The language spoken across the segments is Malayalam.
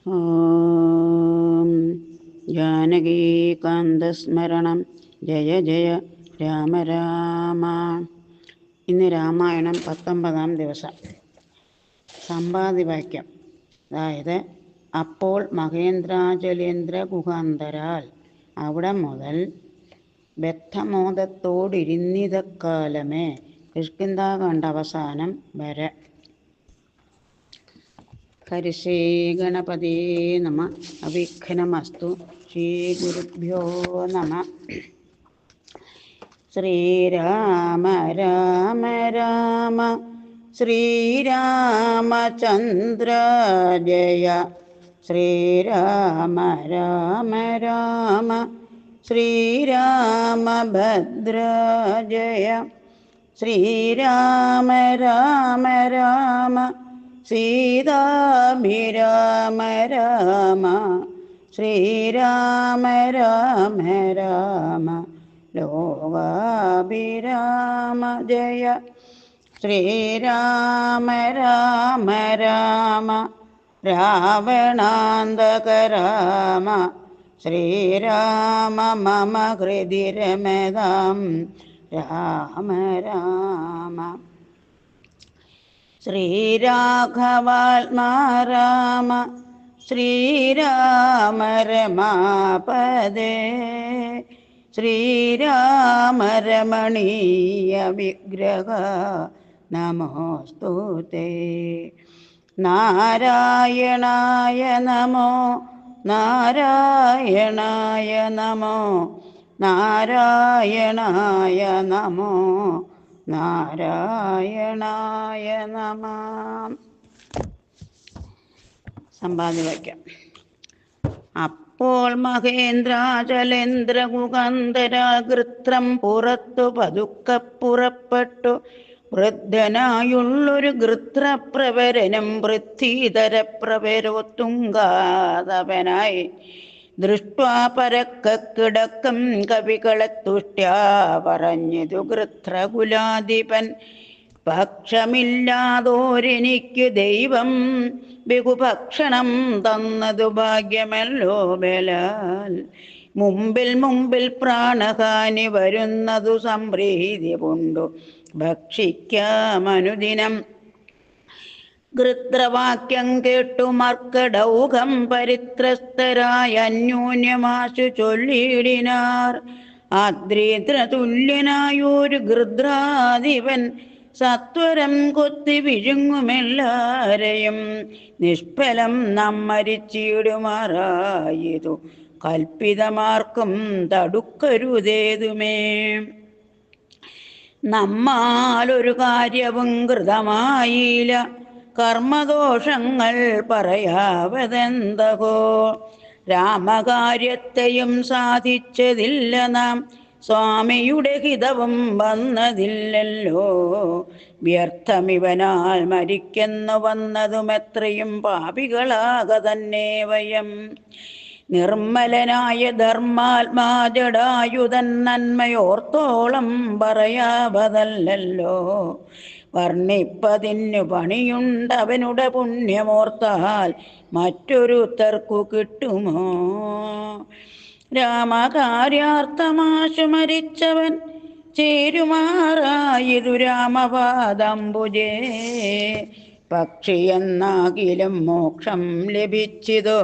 ഓം ജാനകീകാന്തസ്മരണം ജയ ജയ രാമ രാമ. ഇന്ന് രാമായണം 19-ാം ദിവസം. സമ്പാദിവാക്യം. അതായത്, അപ്പോൾ മഹേന്ദ്രാചലേന്ദ്ര ഗുഹാന്തരാൽ അവിടെ മുതൽ ബദ്ധമോദത്തോടിരുന്നിതക്കാലമേ കിഷ്കിന്ധാകാണ്ഡ അവസാനം വരെ. ഹരിശ്രീ ഗണപതേ നമ. അവിഘ്നമസ്തു. ശ്രീ ഗുരുഭ്യോ നമ. ശ്രീരാമ രാമ രാമ ശ്രീരാമചന്ദ്ര ജയ. ശ്രീരാമ രാമ രാമ ശ്രീരാമഭദ്ര ജയ. ശ്രീരാമ രാമ രാമ സീതാഭിരാമ രാമ. ശ്രീരാമ രാമ രാമ ലോകാഭിരാമ ജയ. ശ്രീരാമ രാമ രാമ രാവണാന്തക രാമ. ശ്രീരാമ മമ ഹൃദി രമതാം രാമ രാമ. ശ്രീരാഘവാത്മാ രാമ. ശ്രീരാമ രമാപദേ. ശ്രീരാമ രമണീയ വിഗ്രഹ നമോസ്തുതേ. നാരായണായ നമോ നാരായണായ നമോ നാരായണായ നമോ നാരായണായ നമഃ. സമ്പാദിവാക്യം. അപ്പോൾ മഹേന്ദ്രാചലേന്ദ്ര ഗുഹാന്തരാഗൃത്രം പുറത്തു പതുക്കെ പുറപ്പെട്ടു. വൃദ്ധനായുള്ളൊരു ഗൃത്രപ്രവരനും വൃദ്ധീധര പ്രവരോത്തുങ്കാതവനായി ദൃഷ്ട്വാ പരക്കെ കിടക്കും കവികളെ തുഷ്ട്യാ പറഞ്ഞതു ഗൃത്രകുലാധിപൻ. പക്ഷമില്ലാതോരെനിക്കു ദൈവം ബഹുഭക്ഷണം തന്നതു ഭാഗ്യമല്ലോ ബലാൽ. മുമ്പിൽ പ്രാണഹാനി വരുന്നതു സംപ്രീതി കൊണ്ടു ഭക്ഷിക്കാമനുദിനം. ഗൃത്രവാക്യം കേട്ടു മർക്കടൗകം പരിത്രസ്തരായ അന്യോന്യമാശു ചൊല്ലിയിടിനാർ. ആദ്രീദ്ര തുല്യനായൊരു ഗൃധ്രാധിപൻ സത്വരം കൊത്തി വിഴുങ്ങുമെല്ലാരെയും. നിഷ്ഫലം നാം മരിച്ചിടുമാറായതു കൽപ്പിതമാർക്കും തടുക്കരുതേതുമേ. നമ്മാലൊരു കാര്യവും കൃതമായില്ല, കർമ്മദോഷങ്ങൾ പറയാവതെന്തകോ. രാമകാര്യത്തെയും സാധിച്ചതില്ല നാം, സ്വാമിയുടെ ഹിതവും വന്നതില്ലല്ലോ. വ്യർത്ഥമിവനാൽ മരിക്കെന്നു വന്നതും എത്രയും പാപികളാക തന്നെ വയം. നിർമ്മലനായ ധർമാത്മാജടായുധൻ നന്മയോർത്തോളം പറയാവതല്ലോ. വർണ്ണിപ്പതിനു പണിയുണ്ടവനുടെ പുണ്യമോർത്താൽ മറ്റൊരുത്തർക്കു കിട്ടുമോ. രാമകാര്യാർത്ഥമാശു മരിച്ചവൻ ചേരുമാറായതു രാമപാദംബുജേ. പക്ഷിയെന്നാകിലും മോക്ഷം ലഭിച്ചിതു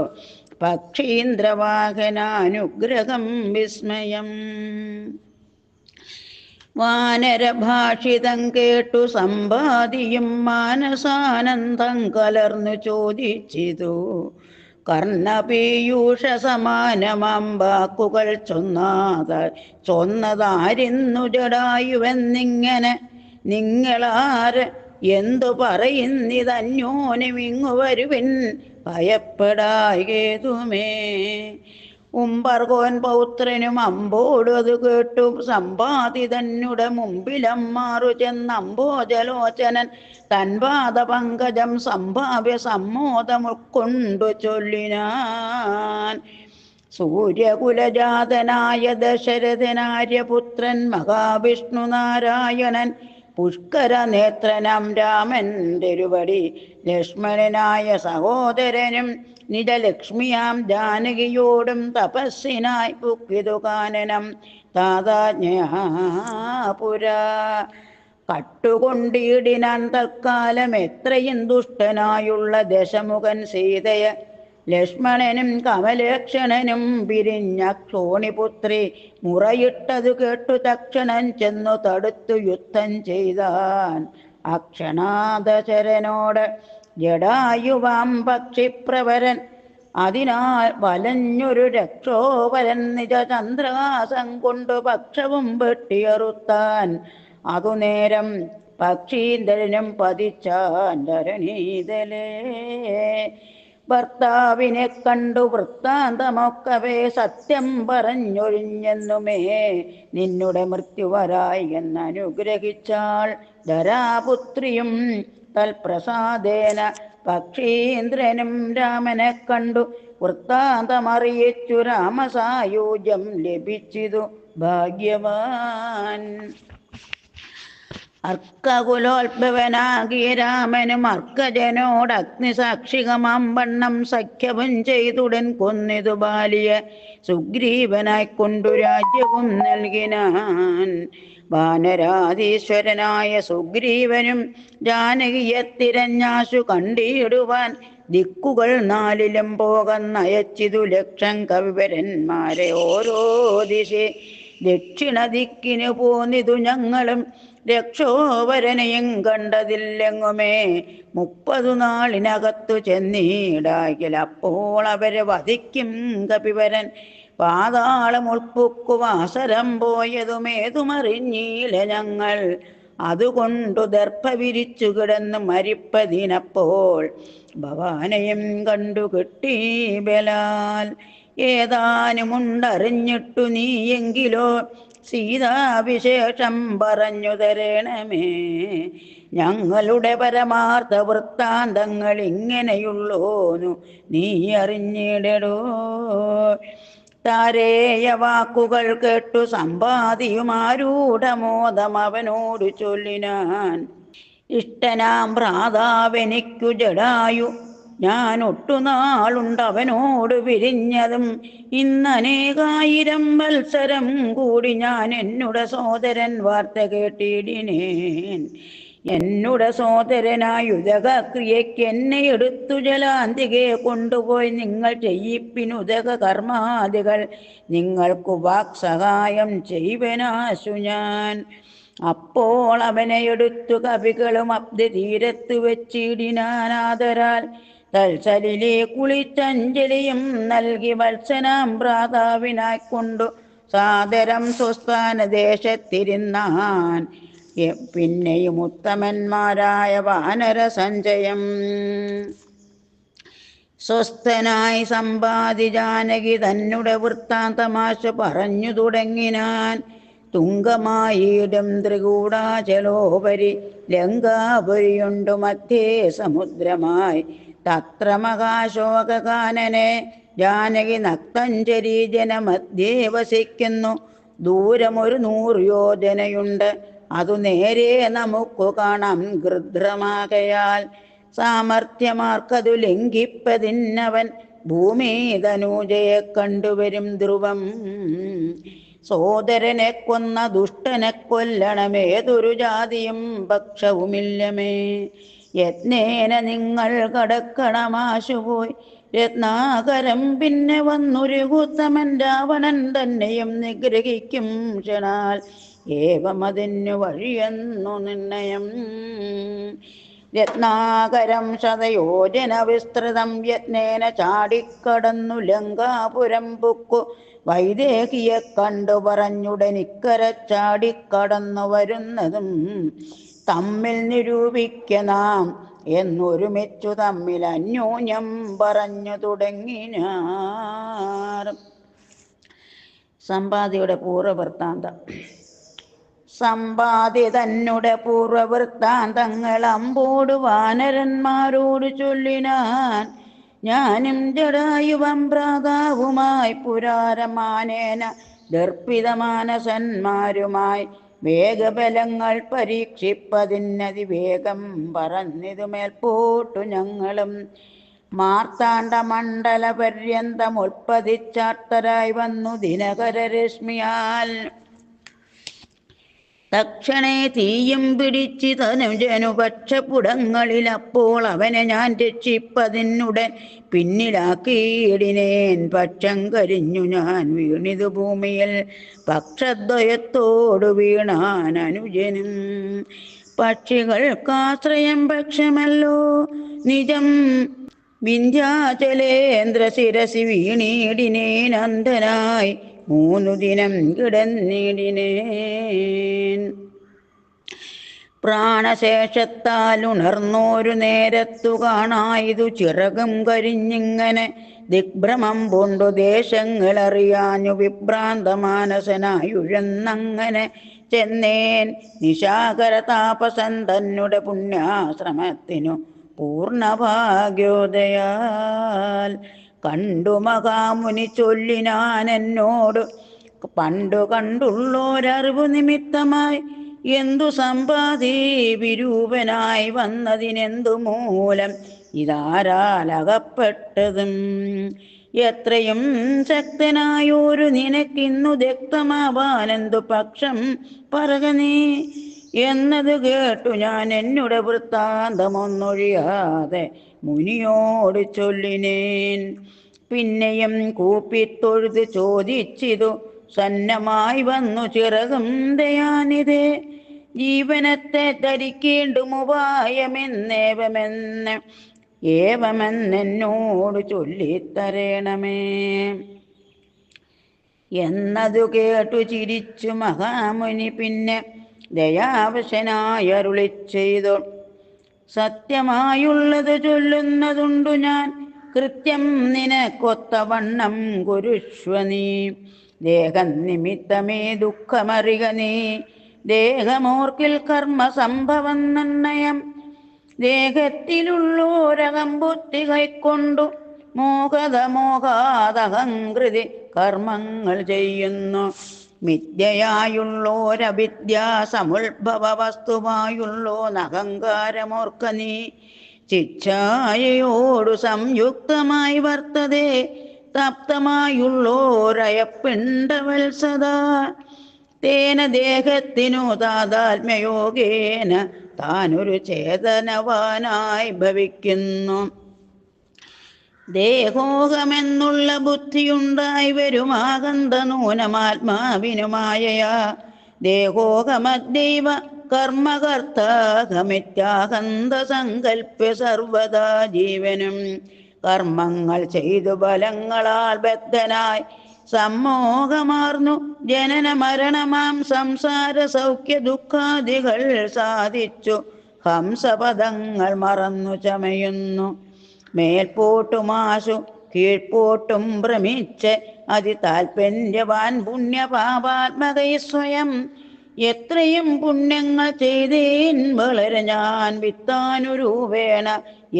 പക്ഷീന്ദ്രവാഹനാനുഗ്രഹം വിസ്മയം. വാനരഭാഷിതം കേട്ടു സമ്പാദിയും മാനസാനന്ദം കലർന്നു ചോദിച്ചിതു. കർണപീയൂഷ സമാനമാം വാക്കുകൾ ചൊന്നതാരിന്നു ജടായുവെന്നിങ്ങനെ. നിങ്ങളാര് എന്തു പറയുന്നിതന്യോന്യമിങ്ങു വരുവിൻ, ഭയപ്പെടായേതുമേ. ഉംബർകോൻ പൗത്രനും അമ്പോടതു കേട്ടു സമ്പാദിതന്നുടെ മുമ്പിലമ്മാറു ചെന്നമ്പോജലോചനൻ തൻപാദപങ്കജം സംഭാവ്യ സമ്മോദം ഉൾക്കൊണ്ടു ചൊല്ലിനാൻ. സൂര്യകുലജാതനായ ദശരഥനാര്യപുത്രൻ മഹാവിഷ്ണു നാരായണൻ പുഷ്കര നേത്രനാം രാമൻ തിരുവടി ലക്ഷ്മണനായ സഹോദരനും നിജലക്ഷ്മിയാം ജാനകിയോടും തപസ്സിനായി പുക്കിതു കാനനം താതാജ്ഞയാപുരാ. കട്ടുകൊണ്ടിടിനാൻ തൽക്കാലം എത്രയും ദുഷ്ടനായുള്ള ദശമുഖൻ സീതയെ ലക്ഷ്മണനും കമലേക്ഷണനും പിരിഞ്ഞ ക്ഷോണിപുത്രി മുറയിട്ടതു കേട്ടു തക്ഷണൻ ചെന്നു തടുത്തു യുദ്ധം ചെയ്താൻ. അക്ഷണാദശരനോട് ജടായുവാം പക്ഷിപ്രവരൻ അതിനാൽ വലഞ്ഞൊരു രക്ഷോപരൻ നിജ ചന്ദ്രഹാസം കൊണ്ടു പക്ഷവും വെട്ടിയറുത്താൻ. അതു നേരം പക്ഷീന്ദ്രനും പതിച്ചാൻ ധരണീതലേ. ഭർത്താവിനെ കണ്ടു വൃത്താന്തമൊക്കവേ സത്യം പറഞ്ഞൊഴിഞ്ഞെന്നുമേ നിന്നുടെ മൃത്യുവരായി എന്നനുഗ്രഹിച്ചാൾ ധരാപുത്രിയും. തൽപ്രസാദേന പക്ഷീന്ദ്രനും രാമനെ കണ്ടു വൃത്താന്തമറിയിച്ചു രാമസായൂജ്യം ലഭിച്ചിതു ഭാഗ്യവാൻ. അർക്കകുലോത്ഭവനാകിയ രാമനും അർക്കജനോട് അഗ്നിസാക്ഷികമാം വണ്ണം സഖ്യവും ചെയ്തുടൻ കൊന്നിതു ബാലിയെ സുഗ്രീവനായിക്കൊണ്ടു രാജ്യവും നൽകിനാൻ. വാനരാധീശ്വരനായ സുഗ്രീവനും ജാനകിയെ തിരഞ്ഞാശു കണ്ടിടുവാൻ ദിക്കുകൾ നാലിലും പോകന്നയച്ചിതു ലക്ഷം കവിവരന്മാരെ ഓരോ ദിശി. ദക്ഷിണ ദിക്കിനു പോന്നിതു ഞങ്ങളും രക്ഷോവരനെയും കണ്ടതില്ലെങ്ങുമേ. 30 നാളിനകത്തു ചെന്നീടാകിൽ അപ്പോൾ അവരെ വധിക്കും കപിവരൻ. പാതാളം ഉൾപ്പുക്കുവാസരം പോയതുമേതുമറിഞ്ഞീല ഞങ്ങൾ. അതുകൊണ്ടു ദർഭ വിരിച്ചു കിടന്നു മരിപ്പതിനപ്പോൾ ഭവാനെയും കണ്ടു കിട്ടി ബലാൽ. ഏതാനുമുണ്ടറിഞ്ഞിട്ടു നീയെങ്കിലോ സീതാവിശേഷം പറഞ്ഞു തരണമേ. ഞങ്ങളുടെ പരമാർത്ഥ വൃത്താന്തങ്ങൾ ഇങ്ങനെയുള്ളോന്നു നീ അറിഞ്ഞിടടോ. താരേയ വാക്കുകൾ കേട്ടു സമ്പാദിയുമാരൂഢമോദം അവനോട് ചൊല്ലിനാൻ. ഇഷ്ടനാം ഭ്രാതാവെനിക്കു ജടായു, ഞാൻ ഒട്ടുനാളുണ്ടവനോട് പിരിഞ്ഞതും. ഇന്നനേകായിരം വത്സരം കൂടി ഞാൻ എന്നുടെ സോദരൻ വാർത്ത കേട്ടിടിനേൻ. എന്നുടെ സോദരനായുദകക്രിയയ്ക്ക് എന്നെ എടുത്തു ജലാന്തികെ കൊണ്ടുപോയി നിങ്ങൾ ചെയ്യിപ്പിനുദക കർമാദികൾ. നിങ്ങൾക്കു വാക്സഹായം ചെയ്വനാശു ഞാൻ. അപ്പോൾ അവനെ എടുത്തു കവികളും അബ്ദി തീരത്ത് വെച്ചിടിനാനാദരാൽ. തൽസലിലെ കുളിച്ചഞ്ജലിയും നൽകി വത്സനാം ഭ്രാതാവിനായിക്കൊണ്ടു സാദരം സ്വസ്ഥാന ദേശത്തിരുന്നാൻ. പിന്നെയും ഉത്തമന്മാരായ വാനര സഞ്ചയം. സ്വസ്ഥനായി സമ്പാദി ജാനകി തന്നുടെ വൃത്താന്തമാശു പറഞ്ഞു തുടങ്ങിനാൻ. തുങ്കമായിടും ത്രികൂടാചലോപരി ലങ്കാപുരിയുണ്ടു മധ്യേ സമുദ്രമായി. തത്ര മഹാശോകാനനെ ജാനകി നക്തഞ്ചരി ജനമധ്യേ വസിക്കുന്നു. ദൂരമൊരു 100 യോജനയുണ്ട്. അതു നേരെ നമുക്കു കാണാം ഗൃധ്രമാകയാൽ. സാമർഥ്യമാർക്കതു ലംഘിപ്പതിന്നവൻ ഭൂമി തനൂജയെ കണ്ടുവരും ധ്രുവം. സോദരനെ കൊന്ന ദുഷ്ടനെ കൊല്ലണമേതൊരു ജാതിയും പക്ഷവുമില്ലമേ. യത്നേന നിങ്ങൾ കടക്കണമാശുപോയി രത്നാകരം. പിന്നെ വന്നുരുകുത്തമൻ രാവണൻ തന്നെയും നിഗ്രഹിക്കും ക്ഷണാൽ. ഏവമതിനു വഴിയെന്നു നിർണയം. രത്നാകരം ശതയോജന വിസ്തൃതം യത്നേന ചാടിക്കടന്നു ലങ്കാപുരം പുക്കു. വൈദേഹിയെ കണ്ടു പറഞ്ഞുടനിക്കര ചാടിക്കടന്നു വരുന്നതും തമ്മിൽ നിരൂപിക്ക നാം എന്നൊരുമിച്ചു തമ്മിൽ അന്യോന്യം പറഞ്ഞു തുടങ്ങിനാർ. സമ്പാദിയുടെ പൂർവവൃത്താന്തം. സമ്പാദി തന്നുടെ പൂർവവൃത്താന്തങ്ങൾ അമ്പോട് വാനരന്മാരോട് ചൊല്ലിനാൻ. ഞാനും ജടായുവം ഭ്രാതാവുമായി പുരാരമാനേന ദർപ്പിതമാനസന്മാരുമായി വേഗബലങ്ങൾ പരീക്ഷിപ്പതിനതിവേഗം പറന്നിതു മേൽപോട്ടു ഞങ്ങളും. മാർത്താണ്ഡ മണ്ഡല പര്യന്തമുൽപ്പതിച്ചാർത്തരായി വന്നു ദിനകരരശ്മിയാൽ. തക്ഷണേ തീയും പിടിച്ച് തനുജനു പക്ഷപുടങ്ങളിൽ. അപ്പോൾ അവനെ ഞാൻ രക്ഷിപ്പതിനുടൻ പിന്നിലാക്കിയിടിനേൻ. പക്ഷം കരിഞ്ഞു ഞാൻ വീണിതു ഭൂമിയിൽ, പക്ഷദ്വയത്തോടു വീണാൻ അനുജനും. പക്ഷികൾക്കാശ്രയം പക്ഷമല്ലോ നിജം, വിന്ധ്യാചലേന്ദ്ര ശിരസി വീണിടിനേൻ. അന്ധനായി 3 ദിനം കിടന്നിടിനേൻ. പ്രാണശേഷത്താൽ ഉണർന്നോരു നേരത്തു കാണായിതു ചിറകും കരിഞ്ഞിങ്ങനെ ദിഗ്ഭ്രമം പൂണ്ടു ദേശങ്ങളറിയാഞ്ഞു വിഭ്രാന്ത മാനസനായുഴന്നങ്ങനെ ചെന്നേൻ. നിശാകര താപസൻ തന്നുടെ പുണ്യാശ്രമത്തിനു പൂർണ്ണഭാഗ്യോദയാൽ. കണ്ടു മഹാമുനി ചൊല്ലിനാൻ എന്നോട്, പണ്ടു കണ്ടുള്ളോരറിവു നിമിത്തമായി എന്തു സമ്പാദി വിരൂപനായി വന്നതിനെന്തു മൂലം ഇതാരാലകപ്പെട്ടതും. എത്രയും ശക്തനായോരു നിനക്കിന്നു വ്യക്തമാവാനെന്തു പക്ഷം പറക നീ എന്നത് കേട്ടു ഞാൻ എന്നുടെ വൃത്താന്തമൊന്നൊഴിയാതെ മുനിയോട് ചൊല്ലിനേൻ. പിന്നെയും കൂപ്പിത്തൊഴുത് ചോദിച്ചിതു സന്നമായി വന്നു ചിറകും ദയാനിധേ. ജീവനത്തെ ധരിക്കേണ്ടുമുപായമെന്നേവമെന്നോട് ചൊല്ലിത്തരേണമേ എന്നതു കേട്ടു ചിരിച്ചു മഹാമുനി. പിന്നെ ദയാവശനായി അരുളി ചെയ്തു, സത്യമായുള്ളത് ചൊല്ലുന്നതുണ്ടു ഞാൻ, കൃത്യം നിനക്കൊത്തവണ്ണം കുരുഷ്വ നീ. ദേഹം നിമിത്തമേ ദുഃഖമറിക നീ, ദേഹമോർക്കിൽ കർമ്മ സംഭവം നിർണയം. ദേഹത്തിലുള്ളോരകമ്പുത്തി കൈക്കൊണ്ടു മോഹാതഹങ്കൃതി കർമ്മങ്ങൾ ചെയ്യുന്നു. മിഥ്യയായുള്ളോരവിദ്യാ സമുത്ഭവ വസ്തുവായുള്ളോനഹങ്കാരമോർക്ക നീ. ചിച്ഛായയോടു സംയുക്തമായി വർത്തതേ തപ്തമായുള്ളോരയപ്പിണ്ടവത്സദാ. തേന ദേഹത്തിനു താതാത്മ്യയോഗേന താനൊരു ചേതനവാനായി ഭവിക്കുന്നു. ദേഹോഹമെന്നുള്ള ബുദ്ധിയുണ്ടായി വരുമാകന്ത നൂനമാത്മാവിനുമായയാ. ദേഹോഹമദ്ദൈവ കർമ്മകർത്താഹമിത്യാഹന്ത സങ്കൽപ്യ സർവദാ ജീവനും. കർമ്മങ്ങൾ ചെയ്തു ബലങ്ങളാൽ ബദ്ധനായി സമ്മോഹമാർന്നു ജനന മരണമാം സംസാര സൗഖ്യ ദുഃഖാദികൾ സാധിച്ചു ഹംസപദങ്ങൾ മറന്നു ചമയുന്നു. മേൽപോട്ടുമാശു കീഴ്പോട്ടും ഭ്രമിച്ച് അതിതാൽപര്യവാൻ പുണ്യപാപാത്മകൈ സ്വയം. എത്രയും പുണ്യങ്ങൾ ചെയ്തേൻ വളരെ ഞാൻ, വിത്താനുരൂപേണ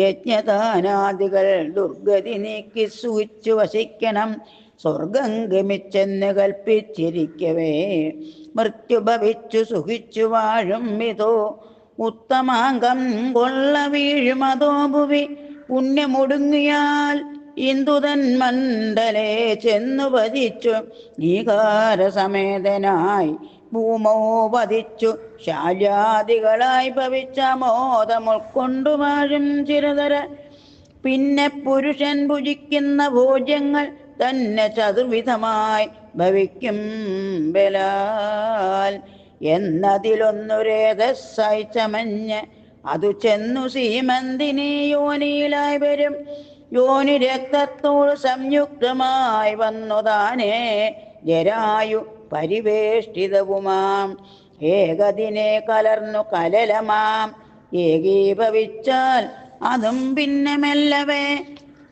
യജ്ഞദാനാദികൾ ദുർഗതി നീക്കി സുഖിച്ചു വസിക്കണം. സ്വർഗം ഗമിച്ചെന്ന് കൽപ്പിച്ചിരിക്കവേ മൃത്യു ഭവിച്ചു സുഖിച്ചു വാഴും വിധോ. ഉത്തമാംഗം കൊള്ള വീഴുമതോ ഭുവി, പുണ്യമൊടുങ്ങിയാൽ ഇന്ദുതൻ മണ്ഡലേ ചെന്നു പതിച്ചു. നീകാരസമേതനായി ഭൂമോ പതിച്ചു ശാല്യാദികളായി ഭവിച്ച മോദം ഉൾക്കൊണ്ടു വാഴും ചിരതര. പിന്നെ പുരുഷൻ ഭുജിക്കുന്ന ഭോജ്യങ്ങൾ തന്നെ ചതുർവിധമായി ഭവിക്കും ബലാൽ. എന്നതിലൊന്നുരേതസ്സായി ചമഞ്ഞ് അതു ചെന്നു സീമന്തിനി യോനിയിലായി വരും. യോനി രക്തത്തോട് സംയുക്തമായി വന്നു താനേ ജരായു പരിവേഷ്ടിതവുമാം. ഏകദിനെ കലർന്നു കലലമാം ഏകീഭവിച്ചാൽ അതും പിന്നെ മെല്ലവേ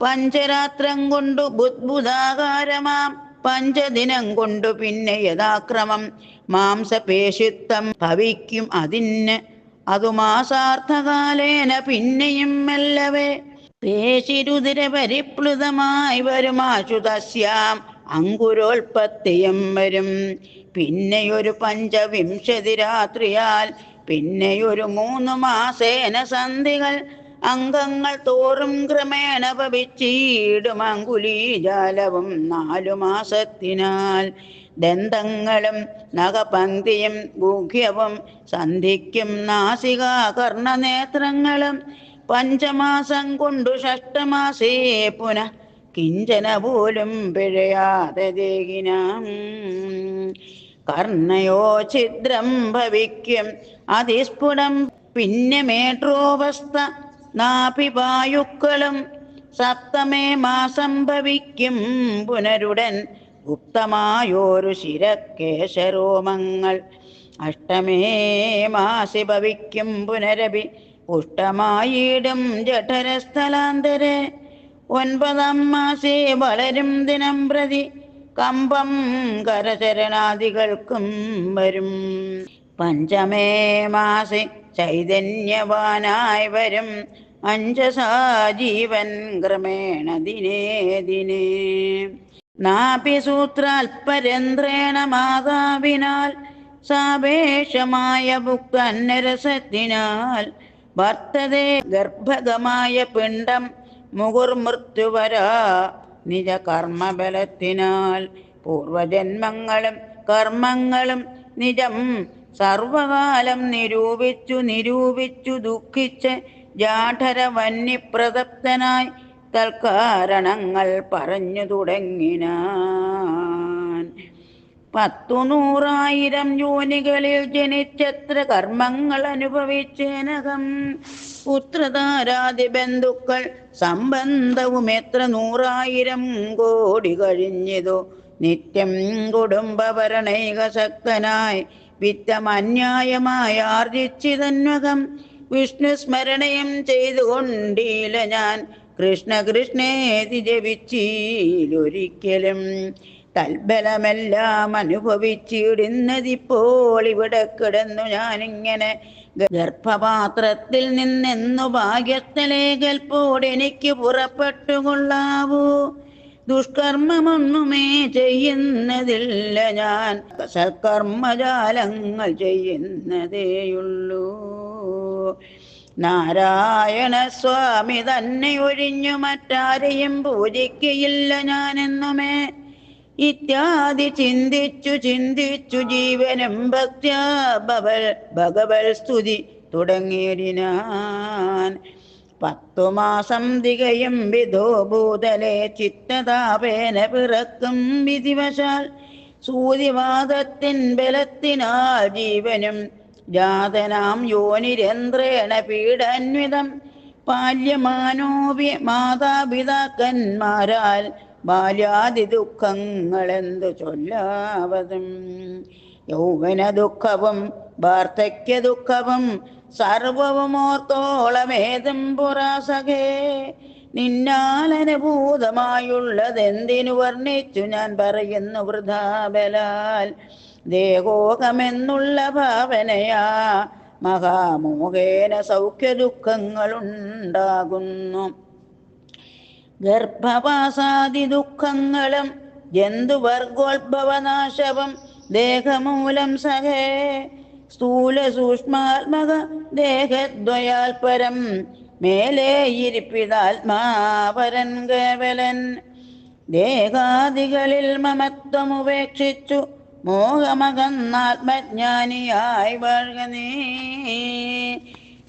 പഞ്ചരാത്രം കൊണ്ടു ബുദ്ബുദാകാരമാം. പഞ്ചദിനം കൊണ്ടു പിന്നെ യഥാക്രമം മാംസപേശിത്വം ഭവിക്കും അതിന്. അതു മാസാർത്ഥകാലേന പിന്നെയും മെല്ലവേ പേശിരുതിര പരിപ്ലുതമായി വരുമാശു തസ്യാം അങ്കുരോൽപത്തിയും വരും. പിന്നെയൊരു 5 രാത്രിയാൽ, പിന്നെയൊരു 3 മാസേന സന്ധികൾ, അംഗങ്ങൾ തോറും ക്രമേണ ഭവിച്ചിടും അങ്കുലീജാലവും 4 മാസത്തിനാൽ. ദന്തങ്ങളും നഖപങ്ക്തിയും ഗുഹ്യവും സന്ധിക്കും നാസികാകർണനേത്രങ്ങളും, 5 മാസം കൊണ്ടു 6 പുനഃ കിഞ്ചന പോലും പിഴയാതെ ദേഹിനാം. കർണയോ ഛിദ്രം ഭവിക്കും അതിസ്ഫുടം, പിന്നെ മേട്രോവസ്ഥ നാഭിപായുക്കളും, 7 മാസം ഭവിക്കും പുനരുടൻ ഗുപ്തമായോരു ശിരക്കേശരോമങ്ങൾ. 8 മാസി ഭവിക്കും പുനരഭി പുഷ്ടമായിടും ജഠരസ്ഥലാന്തരെ. 9 മാസേ വളരും ദിനം പ്രതി കമ്പം കരചരണാദികൾക്കും വരും. 5 മാസി ചൈതന്യവാനായി വരും അഞ്ജസാ ജീവൻ ക്രമേണ ദിനേ ദിനേ. നാഭിസൂത്രാൽപരന്ത്രേണ മാതാവിനാൽ സാപേക്ഷമായ ഭുക്തന്നരസത്തിനാൽ വർത്തതേ ഗർഭഗമായ പിണ്ഡം മുകുർമൃത്യുവരാ നിജ കർമ്മബലത്തിനാൽ. പൂർവജന്മങ്ങളും കർമ്മങ്ങളും നിജം സർവകാലം നിരൂപിച്ചു ദുഃഖിച്ച് ജാഠര വന്യപ്രതപ്തനായി തൽക്കാരണങ്ങൾ പറഞ്ഞു തുടങ്ങിനാൻ. 10,100,000 യോനികളിൽ ജനിച്ചത്ര കർമ്മങ്ങൾ അനുഭവിച്ചേനകം. പുത്രധാരാദി ബന്ധുക്കൾ സംബന്ധവും എത്ര 100,000 കോടി കഴിഞ്ഞതോ. നിത്യം കുടുംബഭരണൈക ശക്തനായി വിത്തമന്യായമായി ആർജിച്ചിതന്വകം. വിഷ്ണു സ്മരണയും ചെയ്തുകൊണ്ടീല ഞാൻ, കൃഷ്ണ കൃഷ്ണേതി ജപിച്ചീലൊരിക്കലും. തൽബലമെല്ലാം അനുഭവിച്ചിടുന്നതിപ്പോൾ ഇവിടെ കിടന്നു ഞാനിങ്ങനെ. ഗർഭപാത്രത്തിൽ നിന്നെന്നു ഭാഗ്യസ്ഥലേ കൽപ്പോടെനിക്ക് പുറപ്പെട്ടുകൊള്ളാവൂ. ദുഷ്കർമ്മമൊന്നുമേ ചെയ്യുന്നതില്ല ഞാൻ, സത്കർമ്മജാലങ്ങൾ ചെയ്യുന്നതേയുള്ളൂ. നാരായണ സ്വാമി തന്നെ ഒഴിഞ്ഞു മറ്റാരെയും പൂജിക്കയില്ല ഞാനെന്നുമേ. ഇത്യാദി ചിന്തിച്ചു ജീവനും ഭക്ത്യാ ഭഗവൽ സ്തുതി തുടങ്ങിയിടിനാൻ. 10 മാസം തികയും വിധോ ഭൂതലെ ചിത്തതാപേന പിറക്കും വിധിവശാൽ. സൂതിവാദത്തിൻ ബലത്തിനാൽ ജീവനും ജാതനാം യോനിരന്ത്രേണ പീഡാന്വിതം. ബാല്യമാനോപി മാതാപിതാക്കന്മാരാൽ ബാല്യാദി ദുഃഖങ്ങളെന്തു ചൊല്ലാവതും. യൗവന ദുഃഖവും വാർദ്ധക്യ ദുഃഖവും സർവവും ഓർത്തോളമേതും പുറാസഖേ. നിന്നാലനുഭൂതമായുള്ളതെന്തിനു വർണ്ണിച്ചു ഞാൻ പറയുന്നു വൃഥാബലാൽ. ദേഹോകമെന്നുള്ള ഭാവനയാ മഹാമോഹേന സൗഖ്യ ദുഃഖങ്ങളുണ്ടാകുന്നു. ഗർഭവാസാദി ദുഃഖങ്ങളും ജന്തുവർഗോത്ഭവനാശവും ദേഹമൂലം സഹേ. സ്ഥൂല സൂക്ഷ്മാത്മക ദേഹദ്വയാൽ പരം മേലേ ഇരിപ്പിതാത്മാപരൻ കേവലൻ. ദേഹാദികളിൽ മമത്വമുപേക്ഷിച്ചു മോഹമകന്നാത്മജ്ഞാനിയായി വാഴുക നീ.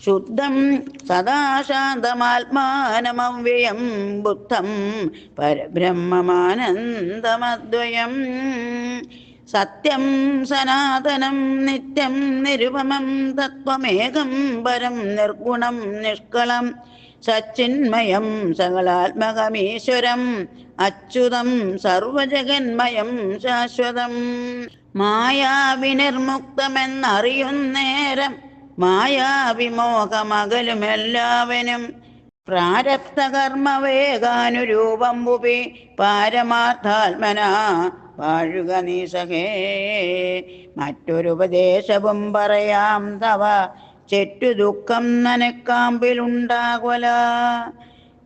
ശുദ്ധം സദാശാന്തമാത്മാനമവ്യയം ബുദ്ധം പരബ്രഹ്മമാനന്ദമദ്വയം. സത്യം സനാതനം നിത്യം നിരുപമം തത്വമേകം പരം നിർഗുണം നിഷ്കളം. സച്ചിന്മയം സകലാത്മകമീശ്വരം അച്യുതം സർവജഗന്മയം ശാശ്വതം. മായാവിനിർമുക്തമെന്നറിയുന്നേരം മായാവിമോഹമകലുമെല്ലാവനും. പ്രാരബ്ധകർമ്മവേഗാനുരൂപം പുപി പാരമാർത്ഥാത്മനാ വാഴുക നീ സഖേ. മറ്റൊരുപദേശവും പറയാം തവ, ചെറ്റു ദുഃഖം നനക്കാമ്പിലുണ്ടാകൊല.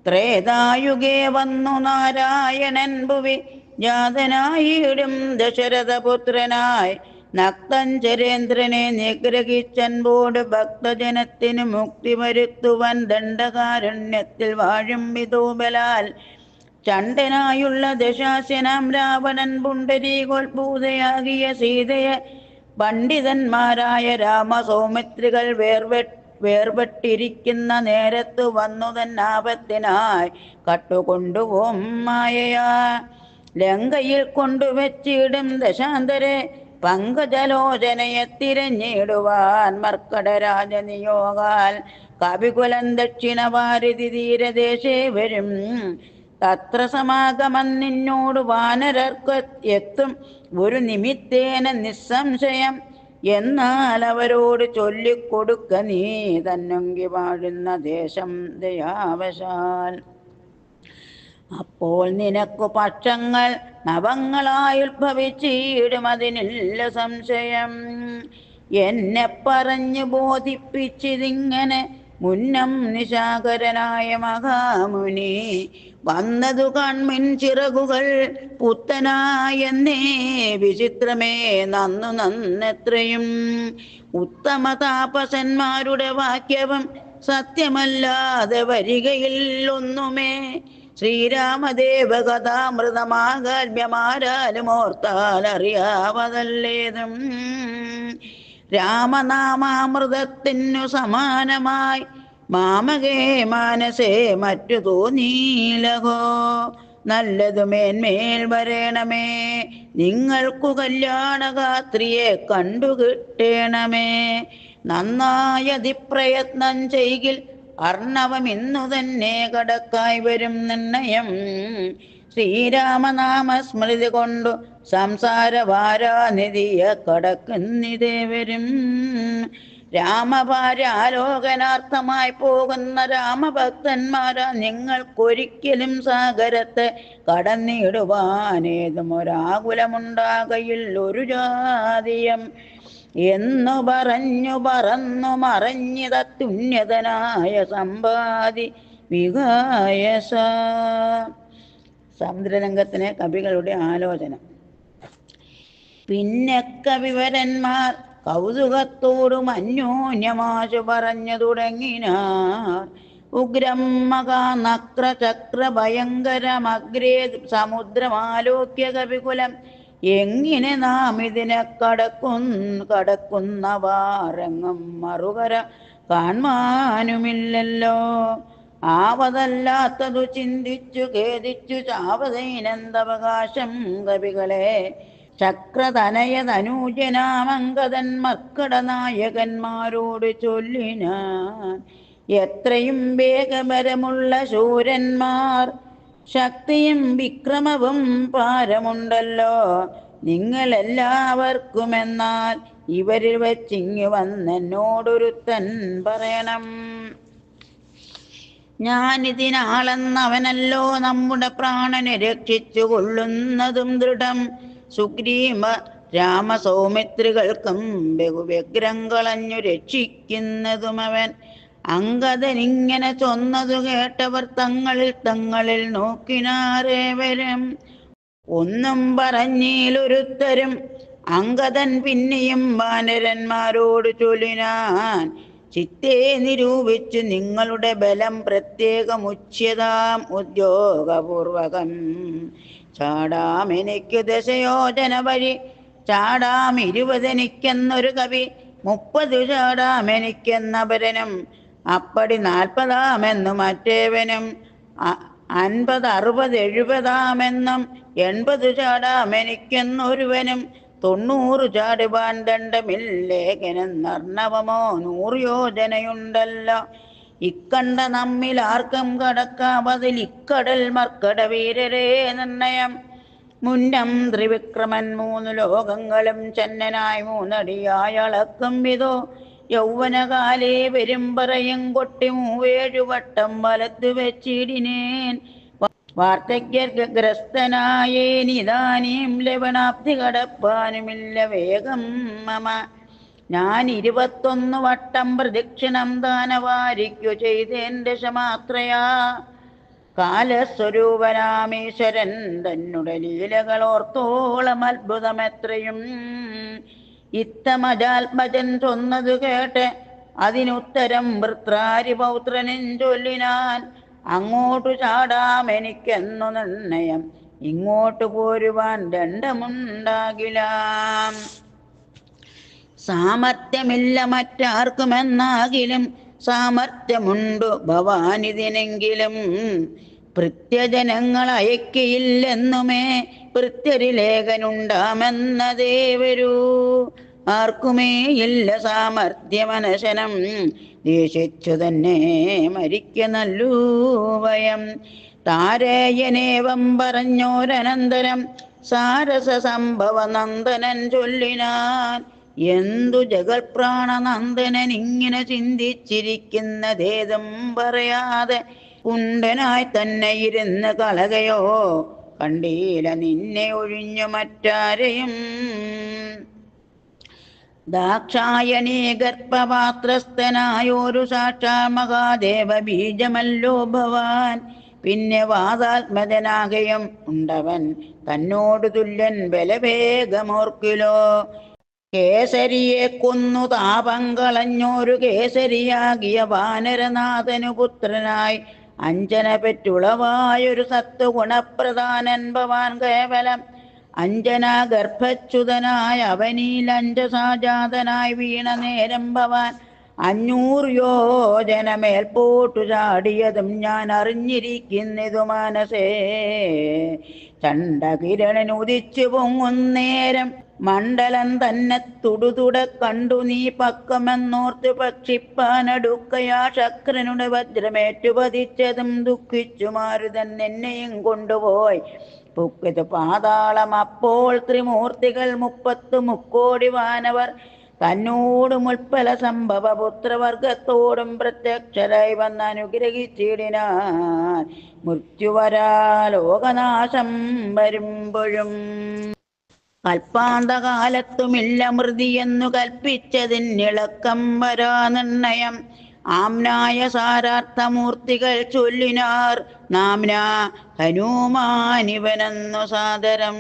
ത്രേതായുഗേ വന്നു നാരായണൻ ഭുവി ജാതനായിടും ദശരഥപുത്രനായി. നക്തഞ്ചരേന്ദ്രനെ നിഗ്രഹിച്ചൻപോട് ഭക്തജനത്തിനു മുക്തി വരുത്തുവാൻ ദണ്ഡകാരണ്യത്തിൽ വാഴും വിധൂബലാൽ ചണ്ഡനായുള്ള ദശാസ്യനാം രാവണൻ പുണ്ടരീകോത്ഭൂതയാകിയ സീതയെ പണ്ഡിതന്മാരായ രാമസൗമിത്രികൾ വേർപെട്ടിരിക്കുന്ന നേരത്തു വന്നു തന്നാപത്തിനായി കട്ടുകൊണ്ടുപോം മായയാ ലങ്കയിൽ കൊണ്ടുവച്ചിടും ദശാന്തരെ പങ്കജലോചനയെ തിരഞ്ഞിടുവാൻ മർക്കടരാജനിയോഗാൽ കവികുലം ദക്ഷിണവാരിധി തീരദേശേ വരും. തത്ര സമാഗമം നിന്നോട് വാനരർക്ക് എത്തും ഒരു നിമിത്തേന നിസ്സംശയം. എന്നാൽ അവരോട് ചൊല്ലിക്കൊടുക്ക നീ തന്നൊങ്കി വാഴുന്ന ദേശം ദയാവശാൽ. അപ്പോൾ നിനക്കു പക്ഷങ്ങൾ നവങ്ങളായുദ്ഭവിച്ചിടും, അതിനില്ല സംശയം. എന്നെ പറഞ്ഞു ബോധിപ്പിച്ചിതിങ്ങനെ മുന്നം നിശാകരനായ മഹാമുനി. വന്നതു കാൺമിൻ ചിറകുകൾ പുത്തനായെന്നേ വിചിത്രമേ നന്നു നന്നെത്രയും. ഉത്തമ താപസന്മാരുടെ വാക്യവും സത്യമല്ലാതെ വരികയിൽ ഒന്നുമേ. ശ്രീരാമദേവ കഥാമൃതമാകാര്യമാരാലും ഓർത്താൽ അറിയാവതല്ലേതും. രാമനാമാമൃതത്തിനു സമാനമായി മാമകേ മാനസേ മറ്റു തോന്നീലഹോ. നല്ലതു മേന്മേൽ വരേണമേ, നിങ്ങൾക്കു കല്യാണഗാത്രിയെ കണ്ടുകിട്ടേണമേ. നന്നായതിപ്രയത്നം ചെയ്കിൽ അർണവം ഇന്നു തന്നെ കടക്കായി വരും നിർണയം. ശ്രീരാമനാമസ്മൃതി കൊണ്ടു സംസാരവാരാനിധിയെ കടക്കുന്നിതേ വരും. രാമഭാര്യാലോകനാർത്ഥമായി പോകുന്ന രാമഭക്തന്മാരാ നിങ്ങൾക്കൊരിക്കലും സാഗരത്തെ കടന്നിടുവാനേതും ഒരാകുലമുണ്ടാകയിൽ ഒരു ജാതിയം. എന്നു പറഞ്ഞു പറന്നു മറഞ്ഞിതത്തുണ്യതനായ സമ്പാദി വികായസ. സമുദ്രരംഗത്തിലെ കവികളുടെ ആലോചന. പിന്നെ കവിവരന്മാർ കൗതുകത്തോടും അന്യോന്യമാശു പറഞ്ഞു തുടങ്ങിനാർ. ഉഗ്രം മഹാനക്ര ചക്ര ഭയങ്കരമഗ്രേ സമുദ്രമാലോക്യ കവികുലം. എങ്ങനെ നാം ഇതിനെ കടക്കുന്നവാരെങ്ങും മറുകര കാണുവാനുമില്ലല്ലോ. ആവതല്ലാത്തതു ചിന്തിച്ചു ഖേദിച്ചു ചാവതൈനന്തവകാശം കവികളെ. ചക്രതനയതനൂജനാമങ്കതൻ മർക്കടനായകന്മാരോട് ചൊല്ലിനാൻ. എത്രയും വേഗപരമുള്ള ശൂരന്മാർ, ശക്തിയും വിക്രമവും പാരമുണ്ടല്ലോ നിങ്ങളെല്ലാവർക്കുമെന്നാൽ ഇവരിൽ വെച്ചിങ്ങു വന്നെന്നോടൊരുത്തൻ പറയണം. ഞാനിതിനാളെന്നവനല്ലോ നമ്മുടെ പ്രാണനെ രക്ഷിച്ചു കൊള്ളുന്നതും ദൃഢം. സുഗ്രീവ രാമസൗമിത്രികൾക്കും ബഹുവ്യഗ്രം കളഞ്ഞു രക്ഷിക്കുന്നതും അവൻ. അങ്കദനിങ്ങനെ ചൊന്നതു കേട്ടവർ തങ്ങളിൽ നോക്കിനാറേവരും. ഒന്നും പറഞ്ഞിലൊരുത്തരും. അങ്കദൻ പിന്നെയും വാനരന്മാരോട് ചൊല്ലിനാൻ. ചിത്തേ നിരൂപിച്ചു നിങ്ങളുടെ ബലം പ്രത്യേകമുച്യതാം ഉദ്യോഗപൂർവകം. ചാടാം എനിക്ക് ദശയോജന വഴി, ചാടാം 20 എനിക്കെന്നൊരു കവി, 30 ചാടാം എനിക്കെന്നപരനും, അപ്പടി 40 മറ്റേവനും, 50, 60, 70 80 ചാടാം എനിക്കെന്നൊരുവനും, 90 ചാടുവാൻ ദണ്ഡമില്ലേഖനെന്നർണവമോ 100 യോജനയുണ്ടല്ലോ. ഇക്കണ്ട നമ്മിൽ ആർക്കും കടക്കാവതിൽ ഇക്കടൽ മർക്കട വീരരേ നിർണയം. മുന്നം ത്രിവിക്രമൻ 3 ലോകങ്ങളും ചന്നനായി 3 അടിയായി അളക്കും വിധോ. യൗവനകാലേ വരും പറയും കൊട്ടി 7 വട്ടം വലത്തു വെച്ചിടിനേൻ. വാർദ്ധക്യഗ്രസ്തനായേനിതാനീം ലവണാബ്ധി കടപ്പാനുമില്ല വേഗം മമ. ഞാൻ 21 വട്ടം പ്രദക്ഷിണം ദാനവാരിക്കു ചെയ്തേന്റെ ക്ഷമാത്രയാ. കാലസ്വരൂപനാമീശ്വരൻ തന്നുടെ ലീലകളോർത്തോളം അത്ഭുതമെത്രയും. ഇത്തമജാത്മജൻ ചൊന്നതു കേട്ട് അതിനുത്തരം വൃത്രാരി പൗത്രനും ചൊല്ലിനാൻ, അങ്ങോട്ടു ചാടാം എനിക്കെന്നു നിർണയം, ഇങ്ങോട്ടു പോരുവാൻ ദണ്ഡമുണ്ടാകിലാം. സാമർത്ഥ്യമില്ല മറ്റാർക്കുമെന്നാകിലും സാമർത്ഥ്യമുണ്ടു ഭവാനിതിനെങ്കിലും, ഭൃത്യജനങ്ങൾ അയക്കയില്ലെന്നുമേ ഭൃത്യരിലേഖനുണ്ടാമെന്നതേ വരൂ. ആർക്കുമേ ഇല്ല സാമർത്ഥ്യമനശനം, ദേശിച്ചു തന്നെ മരിക്ക നല്ലൂ ഭയം. താരേയനേവം പറഞ്ഞോരനന്തരം സാരസ സംഭവ നന്ദനൻ ചൊല്ലിനാൻ, എന്തു ജഗൽപ്രാണനന്ദനൻ ഇങ്ങനെ ചിന്തിച്ചിരിക്കുന്നതേതും പറയാതെ കുണ്ടനായി തന്നെ ഇരുന്ന് കളകയോ, കണ്ടീല നിന്നെ ഒഴിഞ്ഞു മറ്റാരെയും. ദാക്ഷായണീ ഗർഭപാത്രസ്ഥനായോരു സാക്ഷാ മഹാദേവ ബീജമല്ലോ ഭവാൻ, പിന്നെ വാതാത്മജനാകയും ഉണ്ടവൻ തന്നോട് തുല്യൻ ബലവേഗമോർക്കിലോ. കേസരിയെ കൊന്നു താപം കളഞ്ഞോരു കേസരിയാകിയ വാനരനാഥനു പുത്രനായി അഞ്ജന പെറ്റുളവായൊരു സത്വഗുണപ്രധാനൻ ഭവാൻ കേവലം. അഞ്ജനാ ഗർഭച്യുതനായ അവനീലഞ്ജസാജാതനായി വീണ നേരം ഭവാൻ 500 യോജനമേൽപോട്ടു ചാടിയതും ഞാൻ അറിഞ്ഞിരിക്കുന്നിതു മനസേ. ചണ്ഡകിരണൻ ഉദിച്ചു പൊങ്ങുന്നേരം മണ്ഡലം തന്നെ തുടുതുട കണ്ടു നീ പക്കമെന്നോർത്ത് പക്ഷിപ്പാനടുക്കയാ ശക്രനുടെ വജ്രമേറ്റു പതിച്ചതും ദുഃഖിച്ചു മാരുതൻ എന്നെയും കൊണ്ടുപോയി പുക്കിത് പാതാളം. അപ്പോൾ ത്രിമൂർത്തികൾ 30 മുക്കോടി വാനവർ തന്നോട് മുൽപ്പല സംഭവ പുത്രവർഗത്തോടും പ്രത്യക്ഷരായി വന്ന് അനുഗ്രഹിച്ചിടിനാൻ. മൃത്യുവരാ ലോകനാശം വരുമ്പോഴും കൽപ്പാന്തകാലത്തുമില്ല മൃതിയെന്നു കൽപ്പിച്ചതിനിളക്കം വരാ നിർണയം. ആംനായ സാരാർത്ഥമൂർത്തികൾ ചൊല്ലിനാർ, നാംനാ ഹനുമാനിവനെന്നു സാദരം.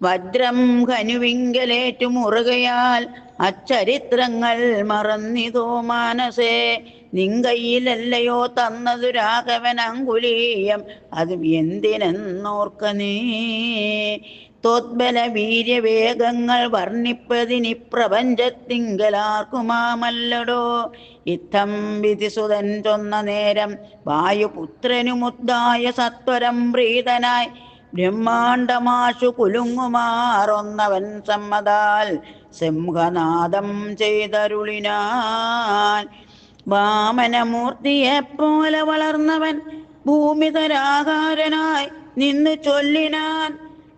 വജ്രം ഹനുവിങ്കലേറ്റു മുറുകയാൽ അച്ചരിത്രങ്ങൾ മറന്നിതോ മാനസേ. നിങ്കയിലല്ലയോ തന്നതു രാഘവൻ അങ്കുലീയം, അതും എന്തിനെന്നോർക്ക നീ. തോദ്ബല വീര്യവേഗങ്ങൾ വർണ്ണിപ്പതിനി പ്രപഞ്ചത്തിങ്കലാർക്കുമാമല്ലടോ. ഇത്തം വിധിസുതൻ ചൊന്ന നേരം വായുപുത്രനുമുദ്ദായ സത്വരം പ്രീതനായി ബ്രഹ്മാണ്ടമാശു കുലുങ്ങുമാറൊന്നവൻ സമ്മതാൽ സിംഹനാദം ചെയ്തരുളിനാൻ. വാമനമൂർത്തിയെപ്പോലെ വളർന്നവൻ ഭൂമിതരാകാരനായി നിന്ന് ചൊല്ലിനാൻ,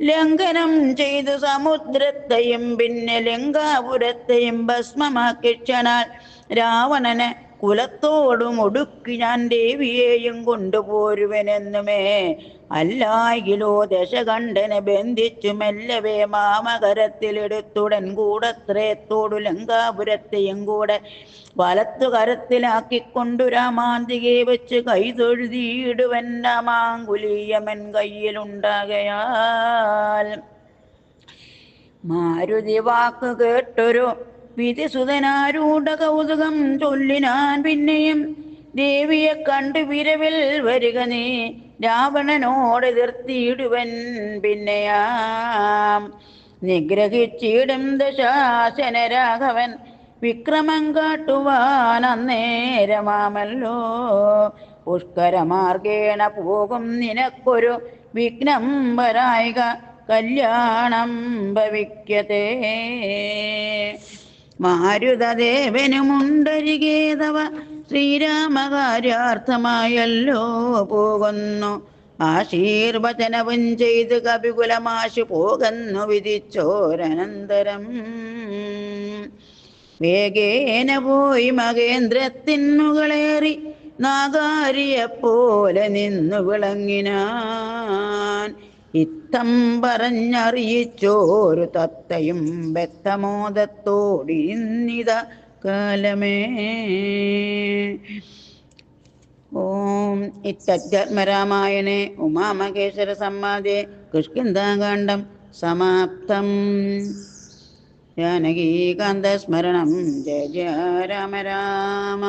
ലംഘനം ചെയ്തു സമുദ്രത്തെയും പിന്നെ ലങ്കാപുരത്തെയും ഭസ്മമാക്കിക്ഷണാൽ രാവണനെ കുലത്തോടും ഒടുക്കി ഞാൻ ദേവിയെയും കൊണ്ടുപോരുവനെന്നുമേ. അല്ലായിലോ ദശകണ്ഠനെ ബന്ധിച്ചു മെല്ലവേ മാമകരത്തിലെടുത്തുടൻ കൂടത്രയത്തോടു ലങ്കാപുരത്തെയും കൂടെ വലത്തു കരത്തിലാക്കിക്കൊണ്ടു രാമാന്തികെ വെച്ച് കൈതൊഴുതിയിടുവൻ രാമാങ്കുലീയമൻ കയ്യിലുണ്ടാകയാൽ. മാരുതി വാക്ക് കേട്ടൊരു വിധിസുതനാരൂഢ കൗതുകം ചൊല്ലിനാൻ പിന്നെയും, ദേവിയെ കണ്ടു വിരവിൽ വരിക നീ രാവണനോട് എതിർത്തിയിടുവൻ പിന്നെയാം. നിഗ്രഹിച്ചിടും ദശാസന രാഘവൻ വിക്രമം കാട്ടുവാൻ അന്നേരമാമല്ലോ. പുഷ്കരമാർഗേണ പോകും നിനക്കൊരു വിഘ്നം വരായിക, കല്യാണം ഭവിക്കതേ. മാരുതദേവനുമുണ്ടരികേതവ ശ്രീരാമകാര്യാർത്ഥമായല്ലോ പോകുന്നു. ആശീർവചനവും ചെയ്ത് കപികുലമാശു പോകുന്നു വിധിച്ചോരനന്തരം. വേഗേന പോയി മകേന്ദ്രത്തിൻ മുകളേറി നാഗാരിയെപ്പോലെ നിന്നു വിളങ്ങിനാൻ. ഇത്തം പറഞ്ഞറിയിച്ചോരു തത്തയും വ്യക്തമോദത്തോടിന്നിത കാലമേ. ഓം ഇത്തധ്യാത്മരാമായണേ ഉമാമഹേശ്വര സംവാദേ കിഷ്കിന്ധാകാണ്ഡം സമാപ്തം. ജാനകീകാന്തസ്മരണം ജയ ജയ രാമ രാമ.